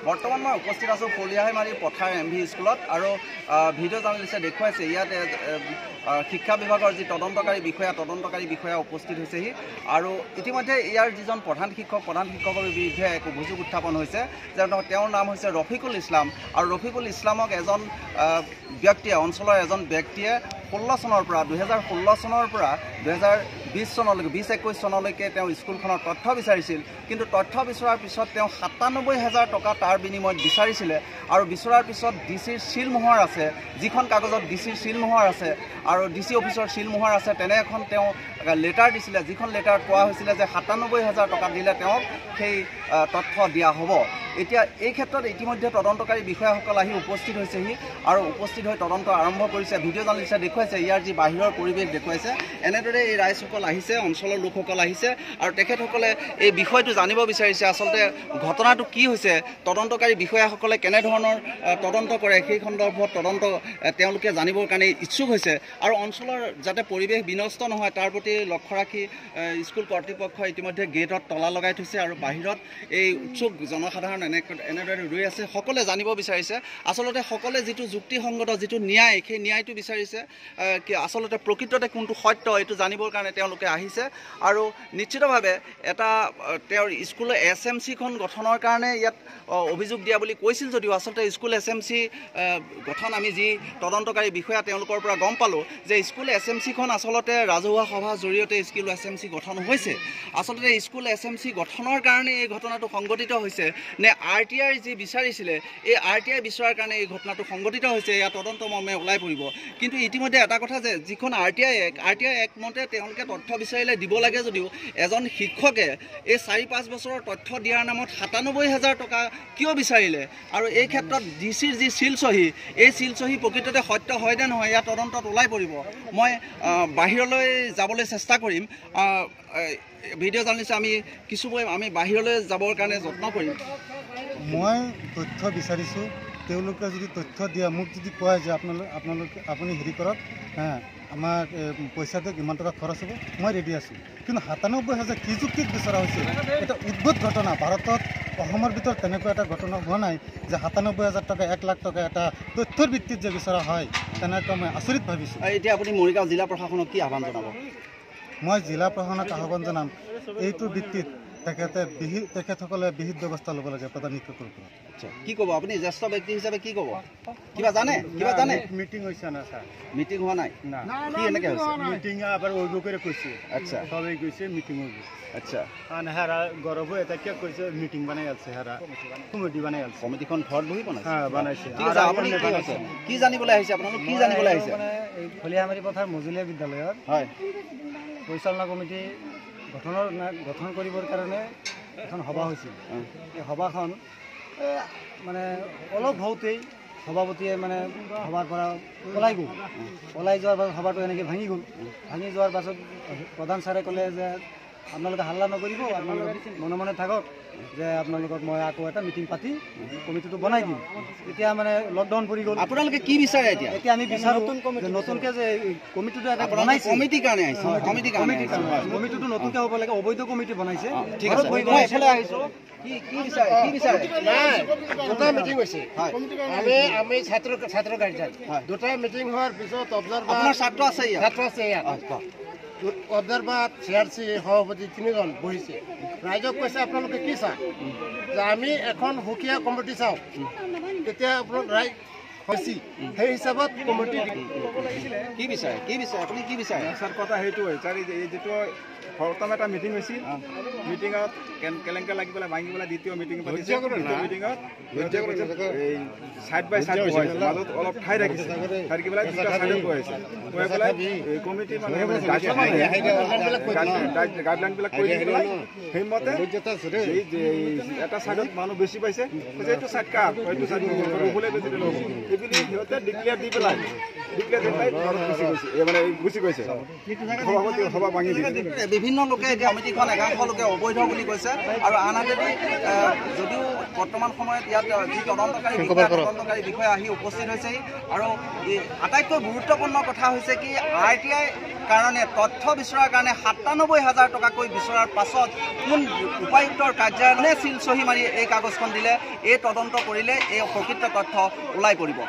বৰ্তমান মই উপস্থিত আছোঁ ফলিয়াহাইমাৰী পথাৰ MV স্কুলত আৰু ভিডিঅ' জাৰ্নেলিষ্টে দেখুৱাইছে ইয়াত শিক্ষা বিভাগৰ যি তদন্তকাৰী বিষয়া উপস্থিত হৈছেহি আৰু ইতিমধ্যে ইয়াৰ যিজন প্ৰধান শিক্ষকৰ বিৰুদ্ধে এক অভিযোগ উত্থাপন হৈছে যে তেওঁৰ নাম হৈছে ৰফিকুল ইছলাম আৰু ৰফিকুল ইছলামক এজন ব্যক্তিয়ে অঞ্চলৰ এজন ব্যক্তিয়ে 2016 চনৰ পৰা 2020 চনলৈকে 2021 চনলৈকে তেওঁ স্কুলখনৰ তথ্য বিচাৰিছিল কিন্তু তথ্য বিচৰাৰ পিছত তেওঁ 97,000 টকা তাৰ বিনিময়ত বিচাৰিছিলে আৰু বিচৰাৰ পিছত ডিচিৰ চিলমোহৰ আছে যিখন কাগজত ডিচিৰ চিলমোহৰ আছে আৰু ডিচি অফিচৰ চিলমোহৰ আছে তেনে এখন তেওঁ লেটাৰ দিছিলে যিখন লেটাৰত কোৱা হৈছিলে যে 97,000 টকা দিলে তেওঁক সেই তথ্য দিয়া হ'ব। এতিয়া এই ক্ষেত্ৰত ইতিমধ্যে তদন্তকাৰী বিষয়াসকল আহি উপস্থিত হৈছেহি আৰু উপস্থিত হৈ তদন্ত আৰম্ভ কৰিছে। ভিডিঅ' জাৰ্নেলিষ্টে দেখুৱাইছে ইয়াৰ যি বাহিৰৰ পৰিৱেশ দেখুৱাইছে এনেদৰে এই ৰাইজসকল আহিছে, অঞ্চলৰ লোকসকল আহিছে আৰু তেখেতসকলে এই বিষয়টো জানিব বিচাৰিছে আচলতে ঘটনাটো কি হৈছে, তদন্তকাৰী বিষয়াসকলে কেনেধৰণৰ তদন্ত কৰে সেই সন্দৰ্ভত তদন্ত তেওঁলোকে জানিবৰ কাৰণে ইচ্ছুক হৈছে আৰু অঞ্চলৰ যাতে পৰিৱেশ বিনষ্ট নহয় তাৰ প্ৰতি লক্ষ্য ৰাখি স্কুল কৰ্তৃপক্ষই ইতিমধ্যে গেটত তলা লগাই থৈছে আৰু বাহিৰত এই উৎসুক জনসাধাৰণ এনেদৰে ৰৈ আছে। সকলোৱে জানিব বিচাৰিছে আচলতে সকলোৱে যিটো যুক্তিসংগত যিটো ন্যায় সেই ন্যায়টো বিচাৰিছে আচলতে প্ৰকৃততে কোনটো সত্য এইটো জানিবৰ কাৰণে তেওঁলোকে আহিছে আৰু নিশ্চিতভাৱে এটা তেওঁৰ স্কুলৰ SMCখন গঠনৰ কাৰণে ইয়াত অভিযোগ দিয়া বুলি কৈছিল যদিও আচলতে স্কুল SMC গঠন আমি যি তদন্তকাৰী বিষয়া তেওঁলোকৰ পৰা গম পালোঁ যে স্কুল SMCখন আচলতে ৰাজহুৱা সভাৰ জৰিয়তে স্কুল SMC গঠন হৈছে। আচলতে স্কুল SMC গঠনৰ কাৰণে এই ঘটনাটো সংঘটিত হৈছে নে RTI যি বিচাৰিছিলে এই RTI বিচৰাৰ কাৰণে এই ঘটনাটো সংঘটিত হৈছে এয়া তদন্ত মৰ্মে ওলাই পৰিব। কিন্তু ইতিমধ্যে এটা কথা যে যিখন RTI Act মতে তেওঁলোকে তথ্য বিচাৰিলে দিব লাগে যদিও এজন শিক্ষকে এই 4-5 বছৰৰ তথ্য দিয়াৰ নামত 97,000 টকা কিয় বিচাৰিলে আৰু এই ক্ষেত্ৰত ডিচিৰ যি চিলচহী এই চিলচহী প্ৰকৃততে সত্য হয় নে নহয় এয়া তদন্তত ওলাই পৰিব। মই বাহিৰলৈ যাবলৈ চেষ্টা কৰিম, ভিডিঅ' জাৰ্নেলিষ্ট আমি বাহিৰলৈ যাবৰ কাৰণে যত্ন কৰিম। মই তথ্য বিচাৰিছোঁ, তেওঁলোকে যদি তথ্য দিয়ে মোক যদি কয় যে আপুনি হেৰি কৰক আমাক পইচাটো কিমান টকা খৰচ হ'ব মই ৰেডি আছোঁ, কিন্তু 97,000 কি যুক্তিত বিচৰা হৈছে এটা উদ্ভুত ঘটনা। ভাৰতত অসমৰ ভিতৰত তেনেকুৱা এটা ঘটনা হোৱা নাই যে 97,000 টকা 1 লাখ টকা এটা তথ্যৰ ভিত্তিত যে বিচৰা হয় তেনেকৈ মই আচৰিত ভাবিছোঁ। এতিয়া আপুনি মৰিগাঁও জিলা প্ৰশাসনক কি আহ্বান জনাব? মই জিলা প্ৰশাসনক আহ্বান জনাম এইটোৰ ভিত্তিত তেখেতসকলে বিহিত ব্যৱস্থা ল'ব লাগে প্ৰধান শিক্ষকৰ ওপৰত। আচ্ছা, কি ক'ব আপুনি জ্যেষ্ঠ ব্যক্তি হিচাপে কি ক'ব? কিবা জানে? মিটিং হৈছে না ছাৰ? মিটিং হোৱা নাই না, কি এনেকৈ হৈছে? মিটিং আবাৰ অভিযোগেৰে কৈছে। আচ্ছা, সবাই গৈছে মিটিং হৈ গৈছে। আচ্ছা, হেৰা গৌৰৱ এটা কিয় কৈছে মিটিং বনাই আছে, হেৰা কমিটি বনাই আছে। কমিটিখন ঘৰত বহি বনাইছে? হ্যাঁ বনাইছে। ঠিক আছে, আপুনি কি জানিবলৈ আহিছে? আপোনালোক কি জানিবলৈ আহিছে? এই ফলিয়াহাইমাৰী পথাৰ মজলীয়া বিদ্যালয়ত হয় পৰিচালনা কমিটি গঠন কৰিবৰ কাৰণে এখন সভা হৈছিল। এই সভাখন মানে অলপ হওঁতেই সভাপতিয়ে মানে সভাৰ পৰা ওলাই গ'ল। ওলাই যোৱাৰ পাছত সভাটো এনেকৈ ভাঙি গ'ল। ভাঙি যোৱাৰ পাছত প্ৰধান ছাৰে ক'লে যে আপোনালোকে হাল্লা নকৰিব, আপোনালোকে মনে মনে থাকক, যে আপোনালোকক মই আকৌ এটা মিটিং পাতি কমিটিটো বনাই দিম। এতিয়া মানে লকডাউন পৰি গ'ল। আপোনালোকে কি বিচাৰে এতিয়া? এতিয়া আমি বিচাৰোঁ নতুনকৈ যে কমিটিটো এটা বনাইছে কমিটিৰ কাৰণে আহিছে, কমিটিটো নতুনকৈ হ'ব লাগে, অবৈধ কমিটি বনাইছে। ঠিক আছে, মই এফালে আহিছোঁ। কি বিচাৰে? দুটা মিটিং হৈছে, আমি ছাত্ৰ গাৰ্জেন দুটা মিটিং হোৱাৰ পিছত আপোনাৰ ছাত্ৰ আছে ইয়াত অবজাৰভাৰ CRC সভাপতি 3জন বহিছে। ৰাইজক কৈছে আপোনালোকে কি চায় যে আমি এখন সুকীয়া কমিটি চাওঁ, তেতিয়া আপোনালোক ৰাইজ হৈছি সেই হিচাপত কমিটি কি বিচাৰে? আপুনি কি বিচাৰে? ছাৰ কথা সেইটো হয় ছাৰ, এই যিটো প্ৰথম এটা মিটিং হৈছিল, মিটিঙত কেলেংকা লাগি পেলাই ভাঙি পেলাই দ্বিতীয় মিটিং পাতিছে। মিটিঙত এই ছাইড বাই ছাইড বহাইছে, মাজত অলপ ঠাই ৰাখিছে, থাকি পেলাই দুটা ছাইডত বহাইছে, বহাই পেলাই কমিটি মানে গাইডলাইনবিলাক কৰি দিলে। সেইমতে এটা ছাইডত মানুহ বেছি পাইছে, এইটো ছাইড কাৰ, এইটো ছাইড ৰঘুলে বেছি ল'ব, এইবুলি সিহঁতে ডিক্লেয়াৰ দি পেলাই গুচি গৈছে সভাপতি সভা ভাঙি দিছে বিভিন্ন লোকে এতিয়া কমিটিখন একাংশ লোকে অবৈধ বুলি কৈছে আৰু আনহাতেদি যদিও বৰ্তমান সময়ত ইয়াত যি তদন্তকাৰী বিষয়া আহি উপস্থিত হৈছেহি আৰু আটাইতকৈ গুৰুত্বপূৰ্ণ কথা হৈছে কি RTI কাৰণে তথ্য বিচৰাৰ কাৰণে ৯৭,০০০ টকাকৈ বিচৰাৰ পাছত কোন উপায়ুক্তৰ কাৰ্যালয়ে চিল চহী মাৰি এই কাগজখন দিলে এই তদন্ত কৰিলে এই প্ৰকৃত তথ্য ওলাই পৰিব।